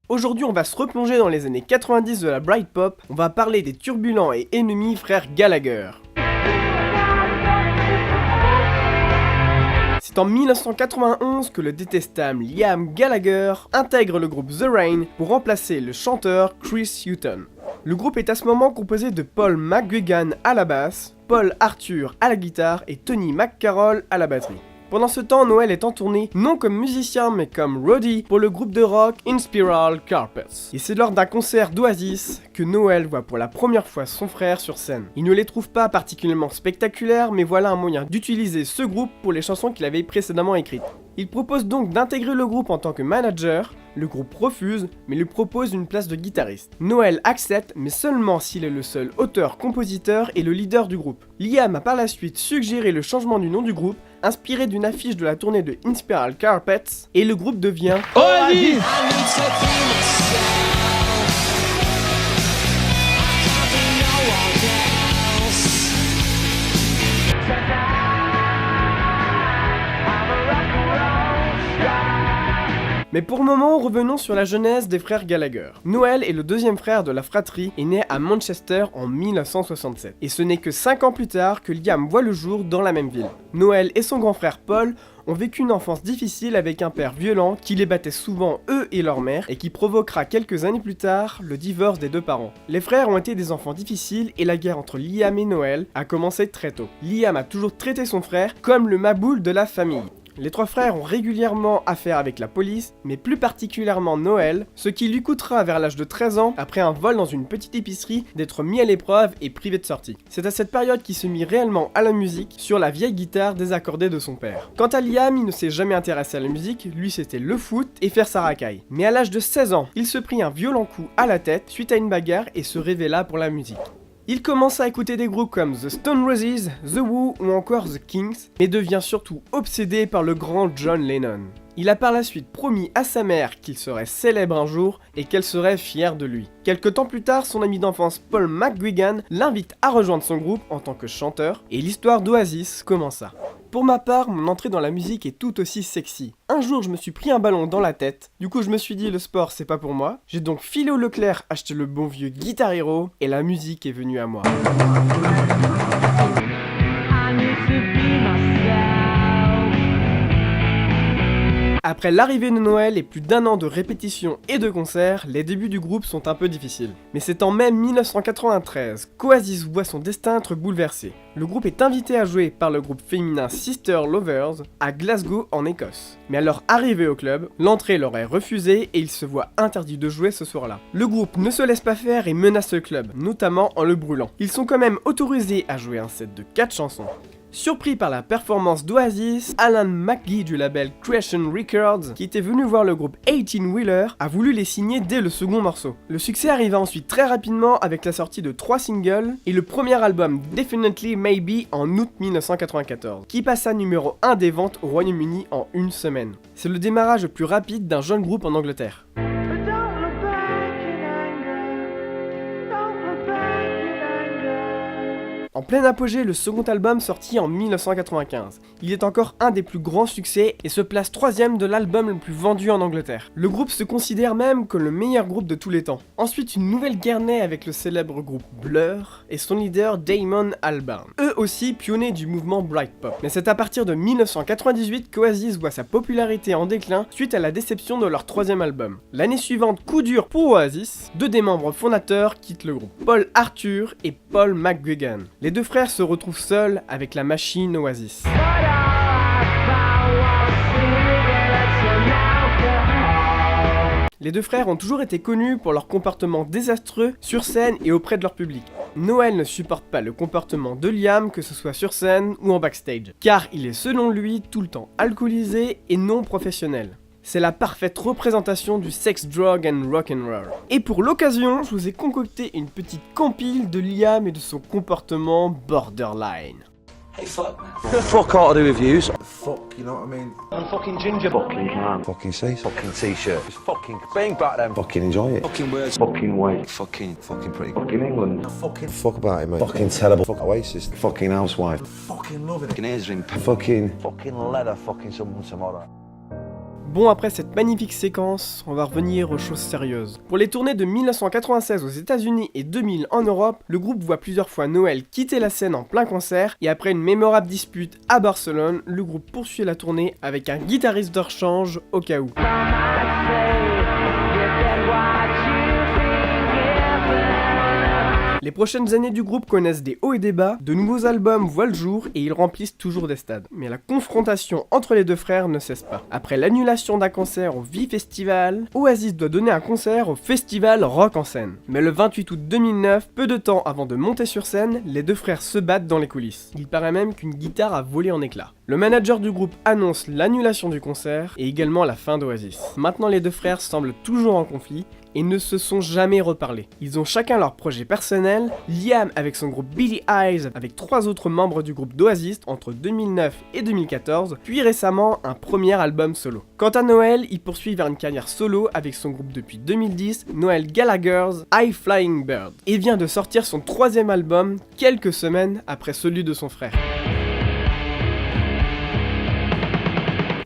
Aujourd'hui, on va se replonger dans les années 90 de la Britpop, on va parler des turbulents et ennemis frères Gallagher. C'est en 1991 que le détestable Liam Gallagher intègre le groupe The Rain pour remplacer le chanteur Chris Hutton. Le groupe est à ce moment composé de Paul McGuigan à la basse, Paul Arthur à la guitare et Tony McCarroll à la batterie. Pendant ce temps, Noel est en tournée, non comme musicien mais comme roadie pour le groupe de rock Inspiral Carpets. Et c'est lors d'un concert d'Oasis que Noel voit pour la première fois son frère sur scène. Il ne les trouve pas particulièrement spectaculaires, mais voilà un moyen d'utiliser ce groupe pour les chansons qu'il avait précédemment écrites. Il propose donc d'intégrer le groupe en tant que manager, le groupe refuse, mais lui propose une place de guitariste. Noel accepte, mais seulement s'il est le seul auteur-compositeur et le leader du groupe. Liam a par la suite suggéré le changement du nom du groupe, inspiré d'une affiche de la tournée de Inspiral Carpets, et le groupe devient Oasis. Mais pour le moment, revenons sur la genèse des frères Gallagher. Noel est le deuxième frère de la fratrie et né à Manchester en 1967. Et ce n'est que 5 ans plus tard que Liam voit le jour dans la même ville. Noel et son grand frère Paul ont vécu une enfance difficile avec un père violent qui les battait souvent eux et leur mère et qui provoquera quelques années plus tard le divorce des deux parents. Les frères ont été des enfants difficiles et la guerre entre Liam et Noel a commencé très tôt. Liam a toujours traité son frère comme le maboule de la famille. Les trois frères ont régulièrement affaire avec la police, mais plus particulièrement Noel, ce qui lui coûtera vers l'âge de 13 ans, après un vol dans une petite épicerie, d'être mis à l'épreuve et privé de sortie. C'est à cette période qu'il se mit réellement à la musique, sur la vieille guitare désaccordée de son père. Quant à Liam, il ne s'est jamais intéressé à la musique, lui c'était le foot et faire sa racaille. Mais à l'âge de 16 ans, il se prit un violent coup à la tête suite à une bagarre et se révéla pour la musique. Il commence à écouter des groupes comme The Stone Roses, The Who ou encore The Kings, mais devient surtout obsédé par le grand John Lennon. Il a par la suite promis à sa mère qu'il serait célèbre un jour et qu'elle serait fière de lui. Quelque temps plus tard, son ami d'enfance Paul McGuigan l'invite à rejoindre son groupe en tant que chanteur, et l'histoire d'Oasis commença. Pour ma part, mon entrée dans la musique est tout aussi sexy. Un jour, je me suis pris un ballon dans la tête, du coup je me suis dit le sport c'est pas pour moi. J'ai donc filé au Leclerc acheter le bon vieux Guitar Hero, et la musique est venue à moi. Après l'arrivée de Noël et plus d'un an de répétitions et de concerts, les débuts du groupe sont un peu difficiles. Mais c'est en mai 1993 qu'Oasis voit son destin être bouleversé. Le groupe est invité à jouer par le groupe féminin Sister Lovers à Glasgow en Écosse. Mais à leur arrivée au club, l'entrée leur est refusée et ils se voient interdits de jouer ce soir-là. Le groupe ne se laisse pas faire et menace le club, notamment en le brûlant. Ils sont quand même autorisés à jouer un set de 4 chansons. Surpris par la performance d'Oasis, Alan McGee du label Creation Records, qui était venu voir le groupe 18 Wheeler, a voulu les signer dès le second morceau. Le succès arriva ensuite très rapidement avec la sortie de 3 singles et le premier album Definitely Maybe en août 1994, qui passa numéro 1 des ventes au Royaume-Uni en une semaine. C'est le démarrage le plus rapide d'un jeune groupe en Angleterre. En plein apogée, le second album sorti en 1995. Il est encore un des plus grands succès et se place 3ème de l'album le plus vendu en Angleterre. Le groupe se considère même comme le meilleur groupe de tous les temps. Ensuite, une nouvelle guerre naît avec le célèbre groupe Blur et son leader Damon Albarn, eux aussi pionniers du mouvement Britpop. Mais c'est à partir de 1998 qu'Oasis voit sa popularité en déclin suite à la déception de leur 3ème album. L'année suivante, coup dur pour Oasis, 2 des membres fondateurs quittent le groupe, Paul Arthur et Paul McGuigan. Les deux frères se retrouvent seuls avec la machine Oasis. Les deux frères ont toujours été connus pour leur comportement désastreux sur scène et auprès de leur public. Noel ne supporte pas le comportement de Liam, que ce soit sur scène ou en backstage, car il est selon lui tout le temps alcoolisé et non professionnel. C'est la parfaite représentation du sex, drug and rock'n'roll. Et pour l'occasion, je vous ai concocté une petite compile de Liam et de son comportement borderline. Hey, fuck, man. The fuck ought to do with views. Fuck, you know what I mean? I'm fucking ginger. Fucking man. Fucking say. Fucking t-shirt. Just fucking bang back them. Fucking enjoy it. Fucking words. Fucking white. Fucking pretty good. Fucking England. Fuck about it, mate. Fucking terrible. Fuck Oasis. Fucking housewife. Fucking loving it. Fucking ears ring. Fucking Fucking leather. Fucking someone tomorrow. Bon, après cette magnifique séquence, on va revenir aux choses sérieuses. Pour les tournées de 1996 aux États-Unis et 2000 en Europe, le groupe voit plusieurs fois Noel quitter la scène en plein concert, et après une mémorable dispute à Barcelone, le groupe poursuit la tournée avec un guitariste de rechange au cas où. Les prochaines années du groupe connaissent des hauts et des bas, de nouveaux albums voient le jour et ils remplissent toujours des stades. Mais la confrontation entre les deux frères ne cesse pas. Après l'annulation d'un concert au V-Festival, Oasis doit donner un concert au festival Rock en Seine. Mais le 28 août 2009, peu de temps avant de monter sur scène, les deux frères se battent dans les coulisses. Il paraît même qu'une guitare a volé en éclats. Le manager du groupe annonce l'annulation du concert et également la fin d'Oasis. Maintenant les deux frères semblent toujours en conflit et ne se sont jamais reparlés. Ils ont chacun leur projet personnel, Liam avec son groupe Beady Eyes avec 3 autres membres du groupe d'Oasis entre 2009 et 2014, puis récemment un premier album solo. Quant à Noel, il poursuit vers une carrière solo avec son groupe depuis 2010, Noel Gallagher's High Flying Bird, et vient de sortir son 3e album quelques semaines après celui de son frère.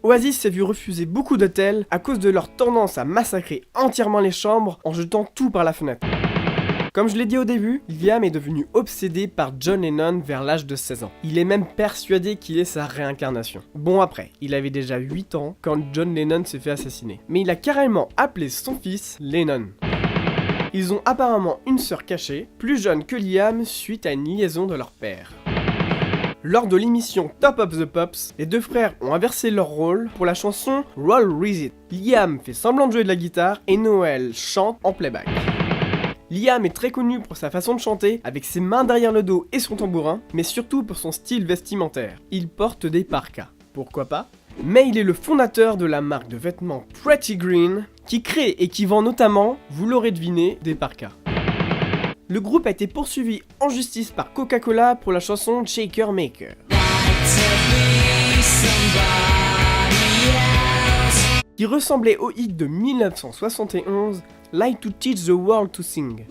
Oasis s'est vu refuser beaucoup d'hôtels à cause de leur tendance à massacrer entièrement les chambres en jetant tout par la fenêtre. Comme je l'ai dit au début, Liam est devenu obsédé par John Lennon vers l'âge de 16 ans. Il est même persuadé qu'il est sa réincarnation. Bon après, il avait déjà 8 ans quand John Lennon s'est fait assassiner. Mais il a carrément appelé son fils Lennon. Ils ont apparemment une sœur cachée, plus jeune que Liam suite à une liaison de leur père. Lors de l'émission Top of the Pops, les deux frères ont inversé leur rôle pour la chanson Roll With It. Liam fait semblant de jouer de la guitare et Noel chante en playback. Liam est très connu pour sa façon de chanter, avec ses mains derrière le dos et son tambourin, mais surtout pour son style vestimentaire. Il porte des parkas. Pourquoi pas ? Mais il est le fondateur de la marque de vêtements Pretty Green, qui crée et qui vend notamment, vous l'aurez deviné, des parkas. Le groupe a été poursuivi en justice par Coca-Cola pour la chanson Shaker Maker, qui ressemblait au hit de 1971, Like to Teach the World to Sing.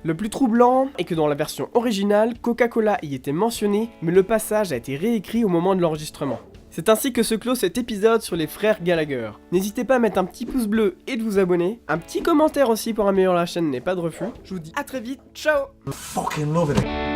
Le plus troublant est que dans la version originale, Coca-Cola y était mentionné, mais le passage a été réécrit au moment de l'enregistrement. C'est ainsi que se clôt cet épisode sur les frères Gallagher. N'hésitez pas à mettre un petit pouce bleu et de vous abonner. Un petit commentaire aussi pour améliorer la chaîne n'est pas de refus. Je vous dis à très vite, ciao! Fucking loving it.